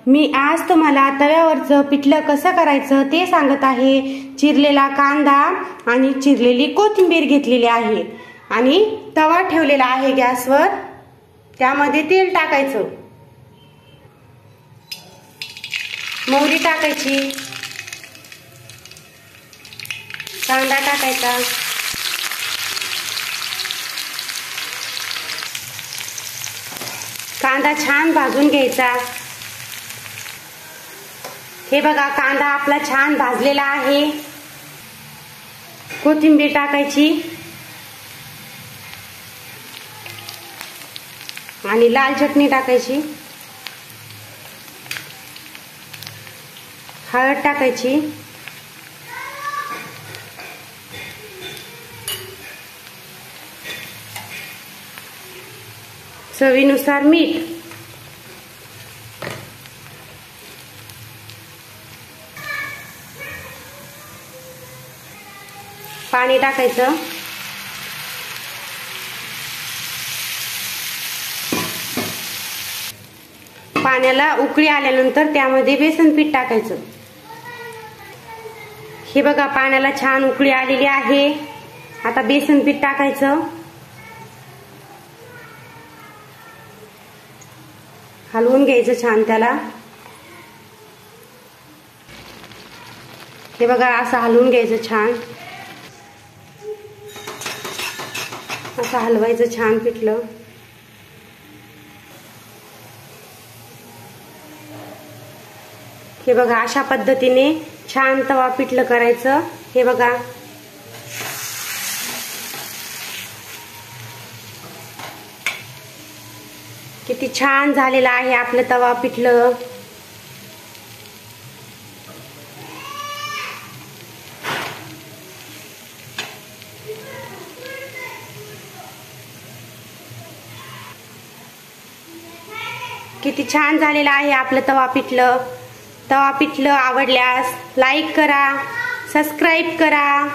मी आज तुम्हाला तव्यावरचं पिठलं कसं करायचं ते सांगत आहे। चिरलेला कांदा आणि चिरलेली कोथिंबीर घेतलेली आहे आणि तवा ठेवलेला आहे गॅसवर। त्यामध्ये तेल टाकायचं, मोहरी टाकायची, कांदा टाकायचा, कांदा छान भाजून घ्यायचा। हे बघा कांदा आपला छान भाजलेला आहे। कोथिंबीर टाकायची आणि लाल चटणी टाकायची, हळद टाकायची, चवीनुसार मीठ, पाणी टाकायचं, पाण्याला उकळी आल्यानंतर त्यामध्ये बेसन पीठ टाकायचं। हे बघा पाण्याला छान उकळी आलेली आहे। आता बेसन पीठ टाकायचं, हलवून घ्यायचं छान त्याला। हे बघा असं हलवून घ्यायचं छान, असं हलवायचं छान पिठलं। हे बघा अशा पद्धतीने छान तवा पिठलं करायचं। हे बघा किती छान झालेलं आहे आपलं तवा पिठलं। किती छान झालेलं आहे आपलं तवा पिठलं। तवा पिठलं आवडल्यास लाईक करा, सबस्क्राईब करा।